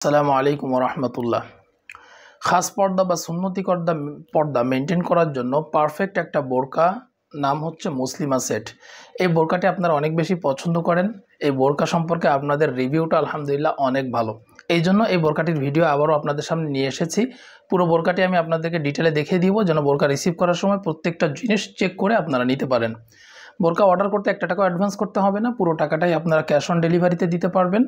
আসসালামু আলাইকুম রহমতুল্লাহ। খাস পর্দা বা সুন্নতি পর্দা মেনটেন করার জন্য পারফেক্ট একটা বোরকা নাম হচ্ছে মুসলিমা সেট। এই বোরকাটি আপনারা অনেক বেশি পছন্দ করেন। এই বোরকা সম্পর্কে আপনাদের রিভিউটা আলহামদুলিল্লাহ অনেক ভালো। এই জন্য এই বোরকাটির ভিডিও আবারও আপনাদের সামনে নিয়ে এসেছি। পুরো বোরকাটি আমি আপনাদেরকে ডিটেলে দেখিয়ে দিব, যেন বোরকা রিসিভ করার সময় প্রত্যেকটা জিনিস চেক করে আপনারা নিতে পারেন। বোরকা অর্ডার করতে 1 টাকাও অ্যাডভান্স করতে হবে না, পুরো টাকাটাই আপনারা ক্যাশ অন ডেলিভারিতে দিতে পারবেন।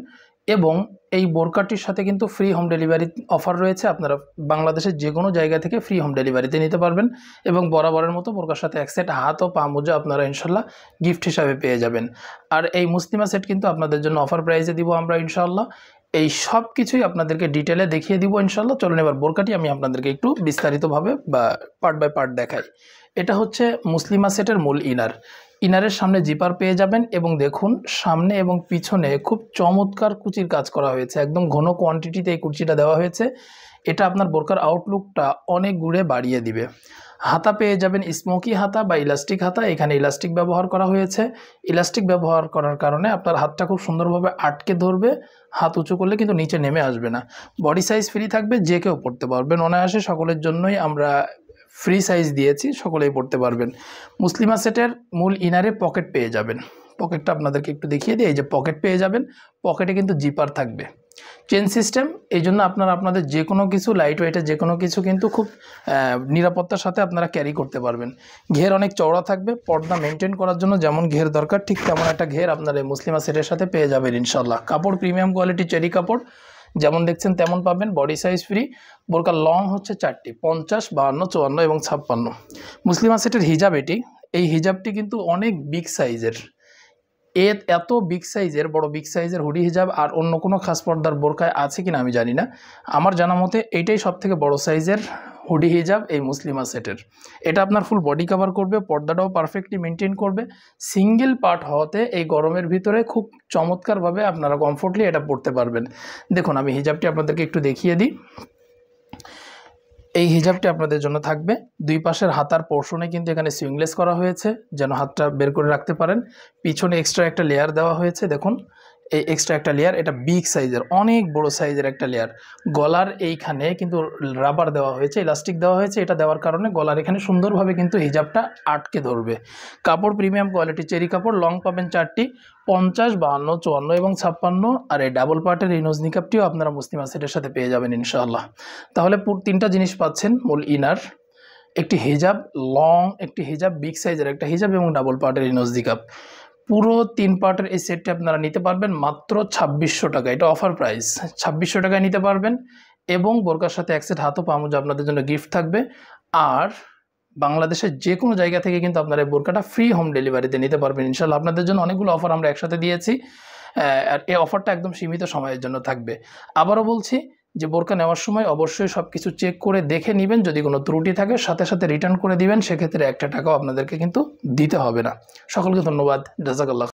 এবং এই বোরকাটির সাথে কিন্তু ফ্রি হোম ডেলিভারি অফার রয়েছে। আপনারা বাংলাদেশের যে কোনো জায়গা থেকে ফ্রি হোম ডেলিভারিতে নিতে পারবেন এবং বরাবরের মতো বোরকার সাথে এক সেট হাত ও পা মোজা আপনারা ইনশাল্লাহ গিফট হিসাবে পেয়ে যাবেন। আর এই মুসলিমা সেট কিন্তু আপনাদের জন্য অফার প্রাইসে দিব আমরা ইনশাল্লাহ। এই সব কিছুই আপনাদেরকে ডিটেলে দেখিয়ে দিব ইনশাল্লাহ। চলুন এবার বোরকাটি আমি আপনাদেরকে একটু বিস্তারিতভাবে বা পার্ট বাই পার্ট দেখাই। এটা হচ্ছে মুসলিমা সেটের মূল ইনারের সামনে জিপার পেয়ে যাবেন এবং দেখুন সামনে এবং পিছনে খুব চমৎকার কুচির কাজ করা হয়েছে। একদম ঘন কোয়ান্টিটিতে এই কুচিটা দেওয়া হয়েছে। এটা আপনার বোরকার আউটলুকটা অনেক গুণে বাড়িয়ে দিবে। হাতা পেয়ে যাবেন স্মোকি হাতা বা ইলাস্টিক হাতা। এখানে ইলাস্টিক ব্যবহার করা হয়েছে। ইলাস্টিক ব্যবহার করার কারণে আপনার হাতটা খুব সুন্দরভাবে আটকে ধরবে। হাত উঁচু করলে কিন্তু নিচে নেমে আসবে না। বডি সাইজ ফ্রি থাকবে, যে কেউ পড়তে পারবেন অনায়াসে। সকলের জন্যই আমরা ফ্রি সাইজ দিয়েছি, সকলেই পড়তে পারবেন। মুসলিমা সেটের মূল ইনারে পকেট পেয়ে যাবেন। পকেটটা আপনাদেরকে একটু দেখিয়ে দিই। এই যে পকেট পেয়ে যাবেন, পকেটে কিন্তু জিপার থাকবে। চেন সিস্টেম, এই জন্য আপনারা আপনাদের যে কোনো কিছু লাইট ওয়েটের যে কোনো কিছু কিন্তু খুব নিরাপত্তার সাথে আপনারা ক্যারি করতে পারবেন। ঘের অনেক চওড়া থাকবে। পর্দা মেনটেন করার জন্য যেমন ঘের দরকার ঠিক তেমন একটা ঘের আপনার এই মুসলিমা সেটের সাথে পেয়ে যাবেন ইনশাল্লাহ। কাপড় প্রিমিয়াম কোয়ালিটি চেরি কাপড়, যেমন দেখছেন তেমন পাবেন। Body size free. বোরকার লং হচ্ছে 4টি, 50, 52, 54 এবং 56। মুসলিমা সেটের হিজাব এই হিজাবটি কিন্তু অনেক বিগ সাইজের। এত বিগ সাইজের, বড় বিগ সাইজের হুডি হিজাব আর অন্য কোনো খাস পর্দার বোরকায় আছে কিনা আমি জানি না। আমার জানা মতে এইটাই সবথেকে বড় সাইজের হুডি হিজাব এই মুসলিমা সেটের। এটা আপনার ফুল বডি কভার করবে, পর্দাটাও পারফেক্টলি মেনটেন করবে। সিঙ্গেল পার্ট হওয়াতে এই গরমের ভিতরে খুব চমৎকারভাবে আপনারা কমফোর্টলি এটা পরতে পারবেন। দেখুন আমি হিজাবটি আপনাদেরকে একটু দেখিয়ে দিই। এই হিজাবটি আপনাদের জন্য থাকবে। দুই পাশের হাতার পোর্শনে কিন্তু এখানে সুইংলেস করা হয়েছে, যেন হাতটা বের করে রাখতে পারেন। পিছনে এক্সট্রা একটা লেয়ার দেওয়া হয়েছে, দেখুন এই এক্সট্রা একটা লেয়ার, এটা বিগ সাইজের, অনেক বড় সাইজের একটা লেয়ার। গলার এইখানে কিন্তু রাবার দেওয়া হয়েছে, ইলাস্টিক দেওয়া হয়েছে। এটা দেওয়ার কারণে গলার এখানে সুন্দরভাবে কিন্তু হিজাবটা আটকে ধরবে। কাপড় প্রিমিয়াম কোয়ালিটি চেরি কাপড়। লং পাবেন 4টি, 50, 52, 54 এবং 56। আর এই ডাবল পার্টের এই নোজ নিকাপটিও আপনারা মুসলিমা সেটের সাথে পেয়ে যাবেন ইনশাআল্লাহ। তাহলে তিনটা জিনিস পাচ্ছেন, মূল ইনার, একটি হিজাব লং, একটি হিজাব বিগ সাইজের একটা হিজাব এবং ডাবল পার্টের এই নোজ নিকাপ। পুরো 3 পার্টের এই সেটটি আপনারা নিতে পারবেন মাত্র 2600 টাকা। এটা অফার প্রাইস, 2600 টাকায় নিতে পারবেন। এবং বোরকার সাথে এক সেট হাত ও পা মোজা আপনাদের জন্য গিফট থাকবে। আর বাংলাদেশের যে কোনো জায়গা থেকে কিন্তু আপনারা এই বোরকাটা ফ্রি হোম ডেলিভারিতে নিতে পারবেন ইনশাল্লাহ। আপনাদের জন্য অনেকগুলো অফার আমরা একসাথে দিয়েছি, আর এই অফারটা একদম সীমিত সময়ের জন্য থাকবে। আবারও বলছি যে বোরকা নেওয়ার সময় অবশ্যই সব কিছু চেক করে দেখে নেবেন। যদি কোনো ত্রুটি থাকে সাথে সাথে রিটার্ন করে দিবেন, সেক্ষেত্রে 1 টাকাও আপনাদেরকে কিন্তু দিতে হবে না। সকলকে ধন্যবাদ। জাযাকাল্লাহ।